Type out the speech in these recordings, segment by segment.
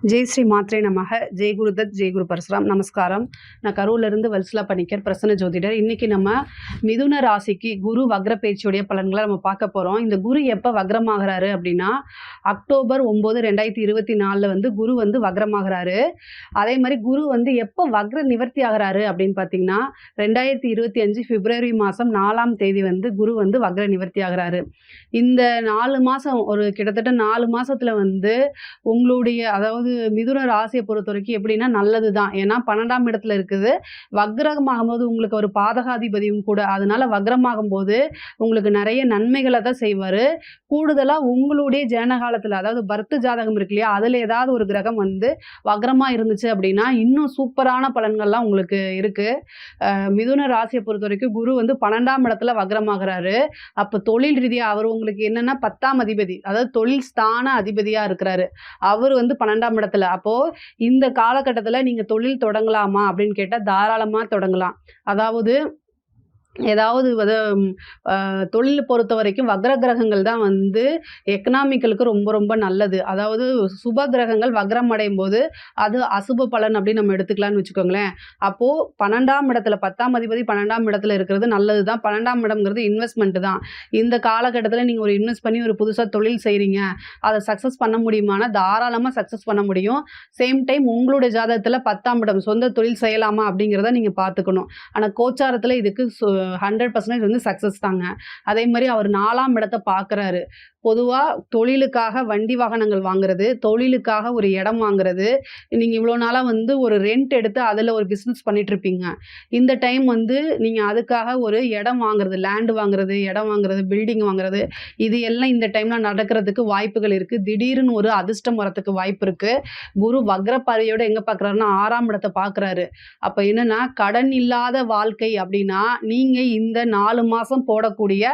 ஜெய் ஸ்ரீ மாத்ரே நமக. ஜெய் குருதத், ஜெய் குரு பரசுராம். நமஸ்காரம். நான் கரூர்லேருந்து வல்சலா பணிக்கர், பிரசன்ன ஜோதிடர். இன்றைக்கி நம்ம மிதுன ராசிக்கு குரு வக்ர பயிற்சியுடைய பலன்களை நம்ம பார்க்க போகிறோம். இந்த குரு எப்போ வக்ரமாகறாரு அப்படின்னா, அக்டோபர் 9, 2024 வந்து குரு வந்து வக்ரமாகறாரு. அதே மாதிரி குரு வந்து எப்போ வக்ர நிவர்த்தி ஆகிறாரு அப்படின்னு பார்த்தீங்கன்னா, 2025 பிப்ரவரி மாதம் 4ஆம் தேதி வந்து குரு வந்து வக்ர நிவர்த்தி ஆகிறாரு. இந்த 4 மாதம் ஒரு கிட்டத்தட்ட 4 மாதத்தில் வந்து உங்களுடைய அதாவது மிதுன ராசியை பொறுத்த வரைக்கும் எப்படின்னா நல்லது தான். ஏன்னா 12ஆம் இடத்துல இருக்குது. வக்ரமாகும் போது உங்களுக்கு ஒரு பாதகாதிபதியும் கூட. அதனால வக்ரமாகும் போது உங்களுக்கு நிறைய நன்மைகளை தான் செய்வார். கூடுதலாக உங்களுடைய ஜனகாலத்தில் அதாவது பர்த் ஜாதகம் இருக்கு இல்லையா, அதில் ஏதாவது ஒரு கிரகம் வந்து வக்ரமாக இருந்துச்சு அப்படின்னா இன்னும் சூப்பரான பலன்கள்லாம் உங்களுக்கு இருக்குது. மிதுன ராசியை பொறுத்த வரைக்கும் குரு வந்து 12ஆம் இடத்துல வக்ரமாகிறாரு. அப்போ தொழில் ரீதியாக அவர் உங்களுக்கு என்னென்னா 10ஆம் அதிபதி, அதாவது தொழில் ஸ்தான அதிபதியாக இருக்கிறாரு. அவர் வந்து 12ஆம் இடத்துல. அப்போ இந்த காலகட்டத்தில் நீங்க தொழில் தொடங்கலாமா அப்படின்னு கேட்டா தாராளமா தொடங்கலாம். அதாவது ஏதாவது தொழில் பொறுத்த வரைக்கும் வக்ர கிரகங்கள் தான் வந்து எக்கனாமிக்கலுக்கு ரொம்ப ரொம்ப நல்லது. அதாவது சுப கிரகங்கள் வக்ரம் அடையும் போது அது அசுப பலன் அப்படின்னு நம்ம எடுத்துக்கலாம்னு வச்சுக்கோங்களேன். அப்போது 12ஆம் இடத்துல 10ஆம் அதிபதி 12ஆம் இடத்துல இருக்கிறது நல்லது தான். 12ஆம் இடம்ங்கிறது இன்வெஸ்ட்மெண்ட் தான். இந்த காலகட்டத்தில் நீங்கள் ஒரு இன்வெஸ்ட் பண்ணி ஒரு புதுசாக தொழில் செய்கிறீங்க, அதை சக்ஸஸ் பண்ண முடியுமானா தாராளமாக சக்ஸஸ் பண்ண முடியும். சேம் டைம் உங்களுடைய ஜாதகத்தில் 10ஆம் இடம் சொந்த தொழில் செய்யலாமா அப்படிங்கிறத நீங்கள் பார்த்துக்கணும். ஆனால் கோச்சாரத்தில் இதுக்கு 100% வந்து சக்ஸஸ் தாங்க. அதே மாதிரி அவர் 4ஆம் இடத்தை பார்க்குறாரு. பொதுவாக தொழிலுக்காக வண்டி வாகனங்கள் வாங்குறது, தொழிலுக்காக ஒரு இடம் வாங்குறது, நீங்கள் இவ்வளோ நாளாக வந்து ஒரு ரெண்ட் எடுத்து அதில் ஒரு பிஸ்னஸ் பண்ணிகிட்ருப்பீங்க. இந்த டைம் வந்து நீங்கள் அதுக்காக ஒரு இடம் வாங்குறது, லேண்டு வாங்குறது, இடம் வாங்குறது, பில்டிங் வாங்குறது, இது எல்லாம் இந்த டைமில் நடக்கிறதுக்கு வாய்ப்புகள் இருக்குது. திடீர்னு ஒரு அதிர்ஷ்டம் வரத்துக்கு வாய்ப்பு இருக்குது. குரு வக்ரப்பாதையோடு எங்கே பார்க்குறாருன்னா 6ஆம் இடத்தை பார்க்குறாரு. அப்போ என்னென்னா கடன் இல்லாத வாழ்க்கை அப்படின்னா நீங்கள் இந்த 4 மாதம் போடக்கூடிய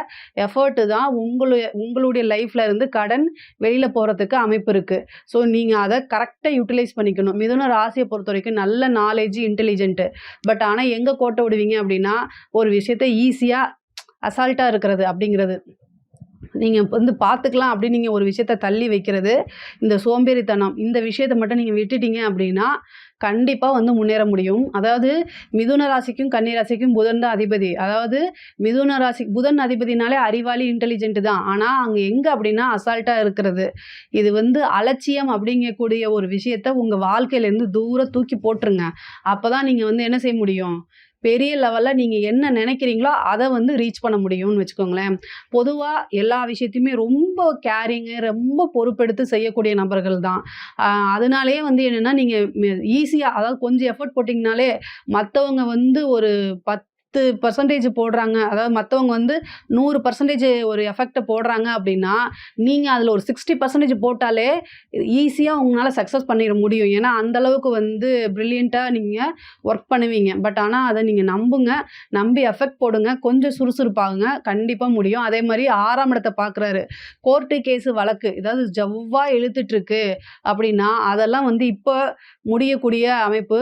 எஃபர்ட்டு தான் உங்களுடைய லைஃப்பில் இருந்து கடன் வெளியில் போகிறதுக்கு அமைப்பு இருக்குது. ஸோ நீங்கள் அதை கரெக்டாக யூட்டிலைஸ் பண்ணிக்கணும். மிதுன ராசியை பொறுத்த வரைக்கும் நல்ல நாலேஜ், இன்டெலிஜென்ட்டு. பட் ஆனால் எங்கே கோட்டை விடுவீங்க அப்படின்னா ஒரு விஷயத்தை ஈஸியாக அசால்ட்டாக இருக்கிறது அப்படிங்கிறது. நீங்கள் வந்து பார்த்துக்கலாம் அப்படின்னு நீங்கள் ஒரு விஷயத்தை தள்ளி வைக்கிறது, இந்த சோம்பேறித்தனம், இந்த விஷயத்தை மட்டும் நீங்கள் விட்டுட்டீங்க அப்படின்னா கண்டிப்பாக வந்து முன்னேற முடியும். அதாவது மிதுன ராசிக்கும் கன்னி ராசிக்கும் புதன் தான் அதிபதி. அதாவது மிதுன ராசி புதன் அதிபதினாலே அறிவாளி, இன்டெலிஜென்ட் தான். ஆனால் அங்கே எங்கே அப்படின்னா அசால்ட்டாக இருக்கிறது. இது வந்து அலட்சியம் அப்படிங்கக்கூடிய ஒரு விஷயத்த உங்கள் வாழ்க்கையிலேருந்து தூரம் தூக்கி போட்டுருங்க. அப்போ தான் நீங்கள் வந்து என்ன செய்ய முடியும், பெரிய லெவலில் நீங்கள் என்ன நினைக்கிறீங்களோ அதை வந்து ரீச் பண்ண முடியும்னு வச்சுக்கோங்களேன். பொதுவாக எல்லா விஷயத்தையுமே ரொம்ப கேரிங்கு, ரொம்ப பொறுப்பெடுத்து செய்யக்கூடிய நபர்கள் தான். அதனாலேயே வந்து என்னென்னா நீங்கள் ஈஸியாக அதாவது கொஞ்சம் எஃபர்ட் போட்டிங்கனாலே மற்றவங்க வந்து ஒரு 10% போடுறாங்க, அதாவது மற்றவங்க வந்து 100% ஒரு எஃபெக்டை போடுறாங்க அப்படின்னா நீங்கள் அதில் ஒரு 60% போட்டாலே ஈஸியாக உங்களால் சக்ஸஸ் பண்ணிட முடியும். ஏன்னா அந்தளவுக்கு வந்து ப்ரில்லியண்ட்டாக நீங்கள் ஒர்க் பண்ணுவீங்க. பட் ஆனால் அதை நீங்கள் நம்பி எஃபெக்ட் போடுங்க, கொஞ்சம் சுறுசுறுப்பாகுங்க, கண்டிப்பாக முடியும். அதே மாதிரி 6ஆம் இடத்தை பார்க்குறாரு. கோர்ட்டு கேஸு வழக்கு ஏதாவது ஜவ்வாக இழுத்துட்ருக்கு அப்படின்னா அதெல்லாம் வந்து இப்போ முடியக்கூடிய அமைப்பு.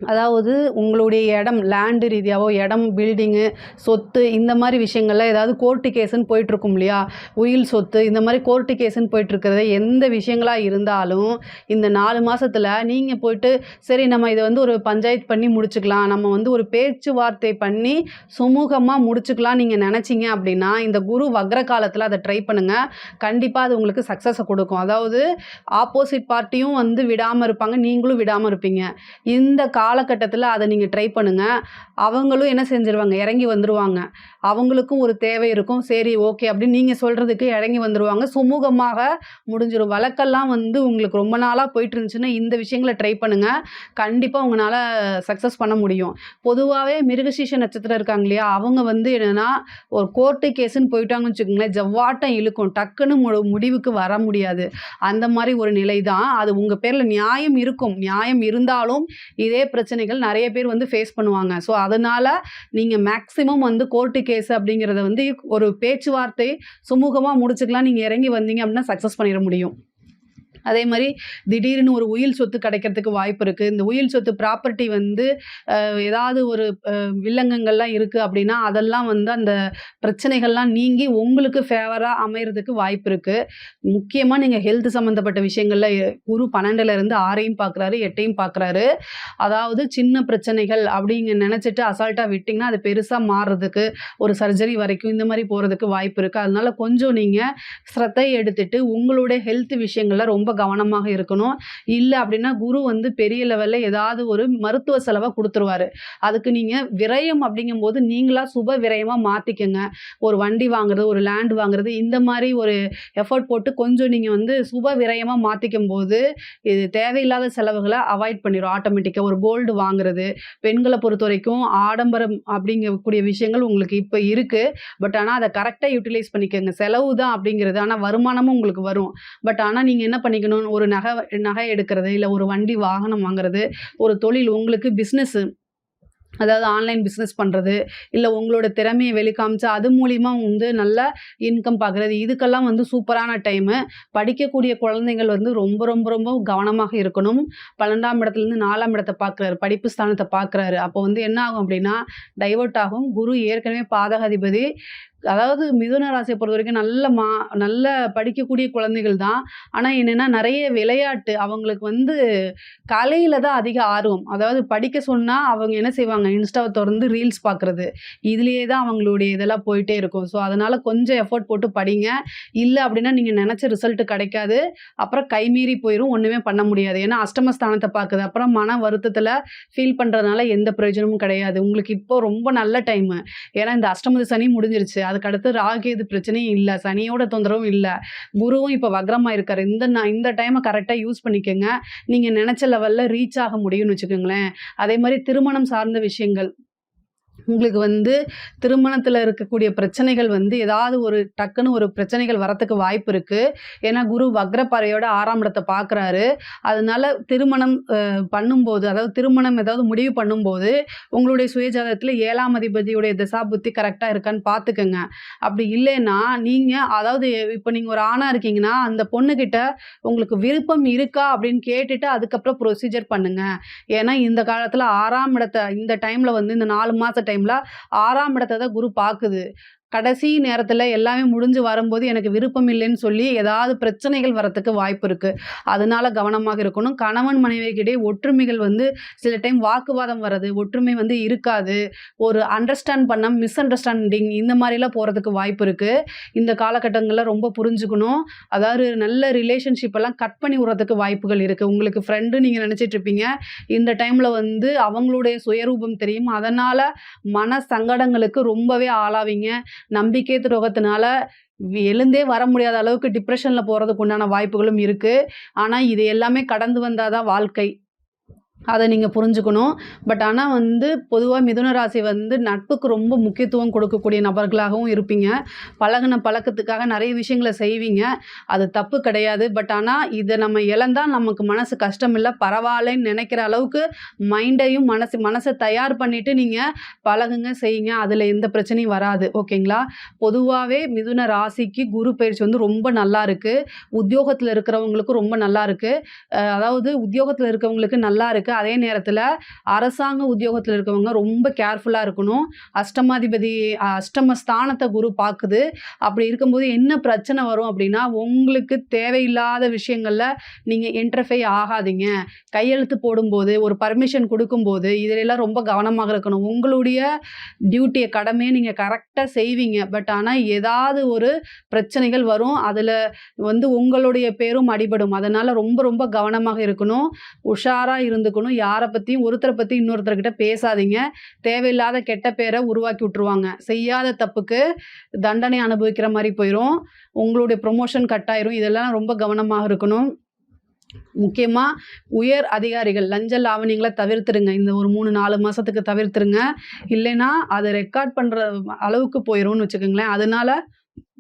அதாவது உங்களுடைய இடம் லேண்டு ரீதியாவோ இடம், பில்டிங்கு, சொத்து இந்த மாதிரி விஷயங்கள்ல ஏதாவது கோர்ட்டு கேஸுன்னு போயிட்டுருக்கும் இல்லையா, உயில் சொத்து இந்த மாதிரி கோர்ட்டு கேஸுன்னு போயிட்டுருக்கிறது எந்த விஷயங்களாக இருந்தாலும் இந்த 4 மாதத்தில் நீங்கள் போயிட்டு சரி நம்ம இதை வந்து ஒரு பஞ்சாயத்து பண்ணி முடிச்சுக்கலாம், நம்ம வந்து ஒரு பேச்சுவார்த்தை பண்ணி சுமூகமாக முடிச்சுக்கலாம் நீங்கள் நினச்சிங்க அப்படின்னா இந்த குரு வக்ர காலத்தில் அதை ட்ரை பண்ணுங்கள். கண்டிப்பாக அது உங்களுக்கு சக்ஸஸை கொடுக்கும். அதாவது ஆப்போசிட் பார்ட்டியும் வந்து விடாமல் இருப்பாங்க, நீங்களும் விடாமல் இருப்பீங்க. இந்த காலகட்டத்தில் அதை நீங்கள் ட்ரை பண்ணுங்கள். அவங்களும் என்ன செஞ்சிருவாங்க, இறங்கி வந்துடுவாங்க. அவங்களுக்கும் ஒரு தேவை இருக்கும், சரி ஓகே அப்படின்னு நீங்கள் சொல்கிறதுக்கு இறங்கி வந்துடுவாங்க. சுமூகமாக முடிஞ்சிடும். வழக்கெல்லாம் வந்து உங்களுக்கு ரொம்ப நாளாக போயிட்டு இருந்துச்சுன்னா இந்த விஷயங்களை ட்ரை பண்ணுங்கள். கண்டிப்பாக உங்களால் சக்ஸஸ் பண்ண முடியும். பொதுவாகவே மிருகசீஷ நட்சத்திரம் இருக்காங்க இல்லையா, அவங்க வந்து என்னென்னா ஒரு கோர்ட்டு கேஸுன்னு போயிட்டாங்கன்னு வச்சுக்கோங்களேன், ஜவ்வாட்டம் இழுக்கும், டக்குன்னு முடிவுக்கு வர முடியாது. அந்த மாதிரி ஒரு நிலை தான். அது உங்கள் பேரில் நியாயம் இருக்கும், நியாயம் இருந்தாலும் இதே பிரச்சனைகள் நிறைய பேர் வந்து ஃபேஸ் பண்ணுவாங்க. ஸோ அதனால் நீங்கள் மேக்ஸிமம் வந்து கோர்ட்டு கேஸ் அப்படிங்கிறத வந்து ஒரு பேச்சுவார்த்தை சுமூகமாக முடிச்சுக்கலாம். நீங்கள் இறங்கி வந்தீங்க அப்படின்னா சக்ஸஸ் பண்ணிட முடியும். அதே மாரி திடீர்னு ஒரு உயில் சொத்து கிடைக்கிறதுக்கு வாய்ப்பு இருக்கு. இந்த உயில் சொத்து ப்ராப்பர்ட்டி வந்து ஏதாவது ஒரு வில்லங்கங்கள்லாம் இருக்கு அப்படின்னா, அதெல்லாம் வந்து அந்த பிரச்சனைகள்லாம் நீங்கி உங்களுக்கு ஃபேவரா அமையறதுக்கு வாய்ப்பு இருக்கு. முக்கியமா நீங்க ஹெல்த் சம்மந்தப்பட்ட விஷயங்கள்ல குரு 12ல இருந்து 6யும் பார்க்குறாரு, 8யும் பார்க்குறாரு. அதாவது சின்ன பிரச்சனைகள் அப்படிங்க நெனச்சுட்டு அசால்ட்டா விட்டீங்கன்னா, அது பெருசா மாறுறதுக்கு, ஒரு சர்ஜரி வரைக்கும் இந்த மாரி போறதுக்கு வாய்ப்பு இருக்கு. அதனால கொஞ்சம் நீங்க ஸ்ரத்தை எடுத்துட்டு உங்களுடைய ஹெல்த் விஷயங்கள்ல ரொம்ப கவனமாக இருக்கணும். இல்ல அப்படின்னா குரு வந்து பெரிய லெவல்ல ஏதாவது ஒரு மருத்துவ செலவ குடுத்துருவாரு. அதுக்கு நீங்க விரயம் அப்படிங்கும்போது நீங்களா சுப விரயமா மாத்திக்கங்க. ஒரு வண்டி வாங்குறது, ஒரு லேண்ட் வாங்குறது இந்த மாரி ஒரு எஃபோர்ட் போட்டு கொஞ்சம் நீங்க வந்து சுப விரயமா மாத்திக்கும்போது, இது தேவையில்லாத செலவுகள அவாய்ட் பண்ணிரும் ஆட்டோமேட்டிக்கா. ஒரு கோல்டு வாங்குறது, பெண்கள பொறுத்தவரைக்கும் ஆடம்பரம் அப்படிங்கக்கூடிய விஷயங்கள் உங்களுக்கு இப்ப இருக்கு. பட் ஆனா அத கரெக்ட்டா யுட்டிலைஸ் பண்ணிக்கங்க. செலவு தான் அப்படிங்கிறது. ஆனா வருமானமும் உங்களுக்கு வரும். பட் ஆனா நீங்க என்ன பண்ணிக்கணும், ஒரு நகை எடுக்கிறது, இல்ல ஒரு வண்டி வாகனம் வாங்குறது, ஒரு தொழில் உங்களுக்கு பிசினஸ் அதாவது ஆன்லைன் பிசினஸ் பண்றது, இல்ல உங்களோட திறமைய வெளிக்காமிச்சு அது மூலியமா வந்து நல்ல இன்கம் பார்க்குறது, இதுக்கெல்லாம் வந்து சூப்பரான டைமு. படிக்கக்கூடிய குழந்தைகள் வந்து ரொம்ப ரொம்ப ரொம்ப கவனமாக இருக்கணும். 12ஆம் இடத்துலருந்து 4ஆம் இடத்த பார்க்குறாரு. படிப்பு ஸ்தானத்த பார்க்குறாரு. அப்போ வந்து என்ன ஆகும் அப்டின்னா, டைவர்ட் ஆகும். குரு ஏற்கனவே பாதகாதிபதி. அதாவது மிதுன ராசிய பொறுத்தவரைக்கும் நல்ல படிக்கக்கூடிய குழந்தைகள் தான். ஆனா என்னன்னா, நெறைய விளையாட்டு அவங்களுக்கு வந்து கலையில தான் அதிக ஆர்வம். அதாவது படிக்க சொன்னா அவங்க என்ன செய்வாங்க, இன்ஸ்டாவ தொறந்து ரீல்ஸ் பார்க்குறது. இதுலயே தான் அவங்களுடைய இதெல்லாம் போயிட்டே இருக்கும். ஸோ, அதனால கொஞ்சம் எஃபோர்ட் போட்டு படிங்க. இல்ல அப்டின்னா நீங்க நெனச்ச ரிசல்ட் கிடைக்காது. அப்புறம் கைமீறி போயிரும். ஒண்ணுமே பண்ண முடியாது. ஏன்னா அஷ்டமஸ்தானத்த பார்க்குது. அப்புறம் மன வருத்தத்துல ஃபீல் பண்றதுனால எந்த பிரயோஜனமும் கிடையாது. உங்களுக்கு இப்போ ரொம்ப நல்ல டைமு. ஏன்னா இந்த அஷ்டமத்து சனி முடிஞ்சிருச்சு. அதுக்கடுத்து ராகு பிரச்சனையும் இல்ல. சனியோட தொந்தரவும் இல்ல. குருவும் இப்ப வக்ரமா இருக்காரு. இந்த டைம கரெக்ட்டா யூஸ் பண்ணிக்கங்க. நீங்க நெனச்ச லெவல்ல ரீச் ஆக முடியும்னு வச்சுக்கோங்களேன். அதே மாரி திருமணம் சார்ந்த விஷயங்கள். உங்களுக்கு வந்து திருமணத்தில இருக்கக்கூடிய பிரச்சனைகள் வந்து ஏதாவது ஒரு டக்குன்னு ஒரு பிரச்சனைகள் வரத்துக்கு வாய்ப்பு இருக்கு. ஏன்னா குரு வக்ர பார்வையோட 6ஆம் இடத்த பார்க்குறாரு. அதனால திருமணம் பண்ணும்போது, அதாவது திருமணம் ஏதாவது முடிவு பண்ணும்போது, உங்களுடைய சுயஜாதகத்தில 7ஆம் அதிபதியுடைய தசாபுத்தி கரெக்ட்டா இருக்கான்னு பார்த்துக்கங்க. அப்படி இல்லைன்னா, நீங்க அதாவது இப்ப நீங்க ஒரு ஆணா இருக்கீங்கன்னா, அந்த பொண்ணுகிட்ட உங்களுக்கு விருப்பம் இருக்கா அப்படின்னு கேட்டுட்டு அதுக்கப்புறம் ப்ரொசீஜர் பண்ணுங்க. ஏன்னா இந்த காலத்தில 6ஆம் இடத்த இந்த டைம்ல வந்து இந்த 4 மாச டைம்ல 6ஆம் இடத்த தான் குரு பாக்குது. கடைசி நேரத்துல எல்லாமே முடிஞ்சு வரும்போது எனக்கு விருப்பம் இல்லைன்னு சொல்லி ஏதாவது பிரச்சனைகள் வரத்துக்கு வாய்ப்பு இருக்கு. அதனால கவனமாக இருக்கணும். கணவன் மனைவிக்கிடையே ஒற்றுமைகள் வந்து சில டைம் வாக்குவாதம் வர்றது, ஒற்றுமை வந்து இருக்காது. ஒரு அண்டர்ஸ்டாண்ட் பண்ண மிஸ் அண்டர்ஸ்டாண்டிங் இந்த மாரிலாம் போறதுக்கு வாய்ப்பு இருக்கு. இந்த காலகட்டங்கள்ல ரொம்ப புரிஞ்சுக்கணும். அதாவது நல்ல ரிலேஷன்ஷிப் எல்லாம் கட் பண்ணி விடுறதுக்கு வாய்ப்புகள் இருக்கு. உங்களுக்கு ஃப்ரெண்டு நீங்க நினைச்சிட்டு இருப்பீங்க. இந்த டைம்ல வந்து அவங்களுடைய சுயரூபம் தெரியும். அதனால மன சங்கடங்களுக்கு ரொம்பவே ஆளாவீங்க. நம்பிக்கை துரோகத்தினால எழுந்தே வர முடியாத அளவுக்கு டிப்ரஷன்ல போறதுக்கு உண்டான வாய்ப்புகளும் இருக்கு. ஆனா, இது எல்லாமே கடந்து வந்தா தான் வாழ்க்கை. அத நீங்க புரிஞ்சுக்கணும். பட் ஆனா வந்து பொதுவா மிதுன ராசி வந்து நட்புக்கு ரொம்ப முக்கியத்துவம் கொடுக்கக்கூடிய நபர்களாகவும் இருப்பீங்க. பழகுன பழக்கத்துக்காக நெறைய விஷயங்கள செய்வீங்க. அது தப்பு கிடையாது. பட் ஆனா இத நம்ம இழந்தா நமக்கு மனசு கஷ்டம் இல்ல. பரவாயில்லன்னு நெனைக்கிற அளவுக்கு மைண்டையும் மனச தயார் பண்ணிட்டு நீங்க பழகுங்க, செய்யுங்க. அதுல எந்த பிரச்சனையும் வராது. ஓகேங்களா? பொதுவாவே மிதுன ராசிக்கு குரு பயிற்சி வந்து ரொம்ப நல்லா இருக்கு. உத்தியோகத்துல இருக்கிறவங்களுக்கும் ரொம்ப நல்லா இருக்கு. அதாவது உத்தியோகத்துல இருக்கவங்களுக்கு நல்லா இருக்கு. அதே நேரத்துல அரசாங்க உத்தியோகத்துல இருக்கவங்க ரொம்ப கேர்ஃபுல்லா இருக்கணும். அஷ்டமாதிபதி அஷ்டம ஸ்தானத்த குரு பாக்குது. அப்படி இருக்கும்போது என்ன பிரச்சனை வரும் அப்படின்னா, உங்களுக்கு தேவையில்லாத விஷயங்கள்ல நீங்க இன்டர்ஃபை ஆகாதீங்க. கையெழுத்து போடும்போது, ஒரு பர்மிஷன் குடுக்கும்போது, இதுலலாம் ரொம்ப கவனமாக இருக்கணும். உங்களுடைய டியூட்டிய கடமைய நீங்க கரெக்ட்டா செய்வீங்க. பட் ஆனா ஏதாவது ஒரு பிரச்சனைகள் வரும். அதுல வந்து உங்களுடைய பேரும் அடிபடும். அதனால ரொம்ப ரொம்ப கவனமாக இருக்கணும். உஷாரா இருந்துக்கணும். யார பத்தியும் ஒருத்தர பத்தி இன்னொருத்தர்கிட்ட பேசாதீங்க. தேவையில்லாத கெட்ட பேர உருவாக்கி விட்டுருவாங்க. செய்யாத தப்புக்கு தண்டனை அனுபவிக்கிற மாரி போயிரும். உங்களுடைய ப்ரமோஷன் கட் ஆயிரும். இதெல்லாம் ரொம்ப கவனமாக இருக்கணும். முக்கியமா உயர் அதிகாரிகள் லஞ்ச லாவணியங்கள தவிர்த்துருங்க. இந்த ஒரு 3, 4 மாசத்துக்கு தவிர்த்துருங்க. இல்லைன்னா அத ரெக்கார்ட் பண்ற அளவுக்கு போயிரும்னு வச்சுக்கங்களேன். அதனால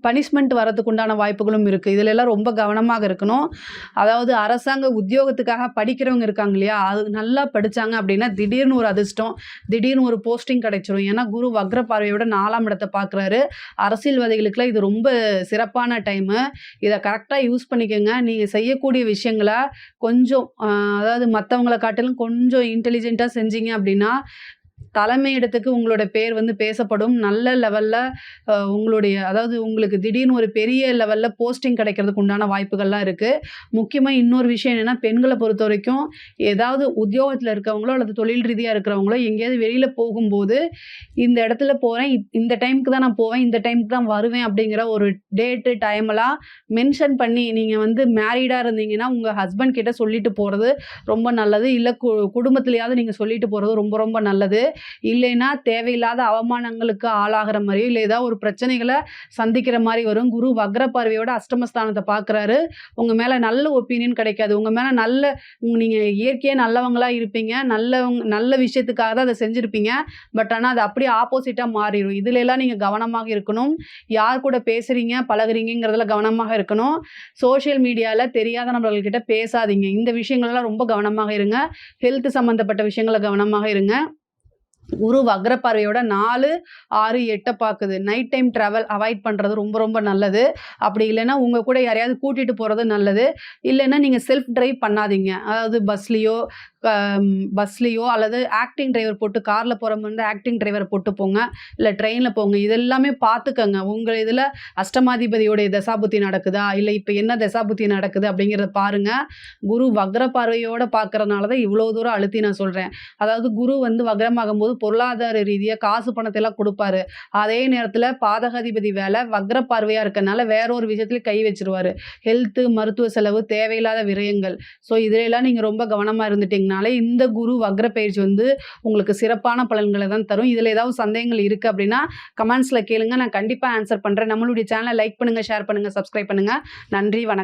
பனிஷ்மெண்ட் வரதுக்கு உண்டான வாய்ப்புகளும் இருக்குது. இதில் எல்லாம் ரொம்ப கவனமாக இருக்கணும். அதாவது அரசாங்க உத்தியோகத்துக்காக படிக்கிறவங்க இருக்காங்க இல்லையா, அது நல்லா படித்தாங்க அப்படின்னா திடீர்னு ஒரு அதிர்ஷ்டம், திடீர்னு ஒரு போஸ்டிங் கிடைச்சிரும். ஏன்னா குரு வக்ர பார்வையோட 4ஆம் இடத்தை பார்க்குறாரு. அரசியல்வாதிகளுக்குலாம் இது ரொம்ப சிறப்பான டைமு. இதை கரெக்டாக யூஸ் பண்ணிக்கோங்க. நீங்கள் செய்யக்கூடிய விஷயங்களை கொஞ்சம் அதாவது மற்றவங்களை காட்டிலும் கொஞ்சம் இன்டெலிஜென்ட்டாக செஞ்சீங்க அப்படின்னா தலைமையிடத்துக்கு உங்களோட பேர் வந்து பேசப்படும். நல்ல லெவல்ல உங்களுடைய அதாவது உங்களுக்கு திடீர்னு ஒரு பெரிய லெவல்ல போஸ்டிங் கிடைக்கிறதுக்கு உண்டான வாய்ப்புகள்லாம் இருக்கு. முக்கியமா இன்னொரு விஷயம் என்னன்னா, பெண்கள பொறுத்தவரைக்கும் ஏதாவது உத்தியோகத்துல இருக்கவங்களோ அல்லது தொழில் ரீதியா இருக்கிறவங்களோ எங்கேயாவது வெளியில போகும்போது, இந்த இடத்துல போறேன், இந்த டைம்க்கு தான் நான் போவேன், இந்த டைம்க்கு தான் வருவேன் அப்படிங்கிற ஒரு டேட்டு, டைம்லாம் மென்ஷன் பண்ணி நீங்க வந்து மேரிடா இருந்தீங்கன்னா, உங்க ஹஸ்பண்ட் கிட்ட சொல்லிட்டு போறது ரொம்ப நல்லது. இல்ல குடும்பத்திலயாவது நீங்க சொல்லிட்டு போறது ரொம்ப ரொம்ப நல்லது. இல்லைன்னா தேவையில்லாத அவமானங்களுக்கு ஆளாகிற மாதிரியோ இல்லை ஏதாவது ஒரு பிரச்சனைகளை சந்திக்கிற மாதிரி வரும். குரு வக்ர பார்வையோட அஷ்டமஸ்தானத்தை பார்க்குறாரு. உங்கள் மேலே நல்ல ஒப்பீனியன் கிடைக்காது. உங்கள் மேலே நீங்கள் இயற்கையாக நல்லவங்களாக இருப்பீங்க. நல்ல விஷயத்துக்காக தான் அதை செஞ்சுருப்பீங்க. பட் ஆனால் அது அப்படியே ஆப்போசிட்டாக மாறிடும். இதுல எல்லாம் நீங்கள் கவனமாக இருக்கணும். யார் கூட பேசுகிறீங்க பழகுறீங்கிறதுல கவனமாக இருக்கணும். சோஷியல் மீடியாவில் தெரியாத நபர்கள்கிட்ட பேசாதீங்க. இந்த விஷயங்கள்லாம் ரொம்ப கவனமாக இருங்க. ஹெல்த் சம்மந்தப்பட்ட விஷயங்களை கவனமாக இருங்க. குரு வக்ர பார்வையோட 4, 6, 8 பார்க்குது. நைட் டைம் ட்ராவல் அவாய்ட் பண்ணுறது ரொம்ப ரொம்ப நல்லது. அப்படி இல்லைன்னா உங்கள் கூட யாரையாவது கூட்டிகிட்டு போகிறது நல்லது. இல்லைன்னா நீங்கள் செல்ஃப் டிரைவ் பண்ணாதீங்க. அதாவது பஸ்லேயோ அல்லது ஆக்டிங் டிரைவர் போட்டு காரில் போகிற மாதிரி இருந்தால் ஆக்டிங் டிரைவரை போட்டு போங்க. இல்லை ட்ரெயினில் போங்க. இதெல்லாமே பார்த்துக்கங்க. உங்கள் இதில் அஷ்டமாதிபதியோடைய தசாபுத்தி நடக்குதா, இல்லை இப்போ என்ன தசாபுத்தி நடக்குது அப்படிங்கிறத பாருங்கள். குரு வக்ர பார்வையோடு பார்க்குறதுனால தான் இவ்வளோ தூரம் அழுத்தி நான் சொல்கிறேன். அதாவது குரு வந்து வக்ரமாகும் போது பொருளாதார ரீதியாக காசு பணத்தை எல்லாம் கொடுப்பாரு. அதே நேரத்தில் பாதகாதிபதி வேலை வக்ர பார்வையாக இருக்கனால வேற ஒரு விஷயத்துல கை வச்சிருவாரு. ஹெல்த்து, மருத்துவ செலவு, தேவையில்லாத விரயங்கள். ஸோ இதிலெல்லாம் நீங்கள் ரொம்ப கவனமாக இருந்துட்டீங்கனாலே இந்த குரு வக்ர பயிற்சி வந்து உங்களுக்கு சிறப்பான பலன்களை தான் தரும். இதில் ஏதாவது சந்தேகங்கள் இருக்குது அப்படின்னா கமெண்ட்ஸில் கேளுங்க. நான் கண்டிப்பாக ஆன்சர் பண்ணுறேன். நம்மளுடைய சேனலை லைக் பண்ணுங்கள், ஷேர் பண்ணுங்கள், சப்ஸ்கிரைப் பண்ணுங்கள். நன்றி, வணக்கம்.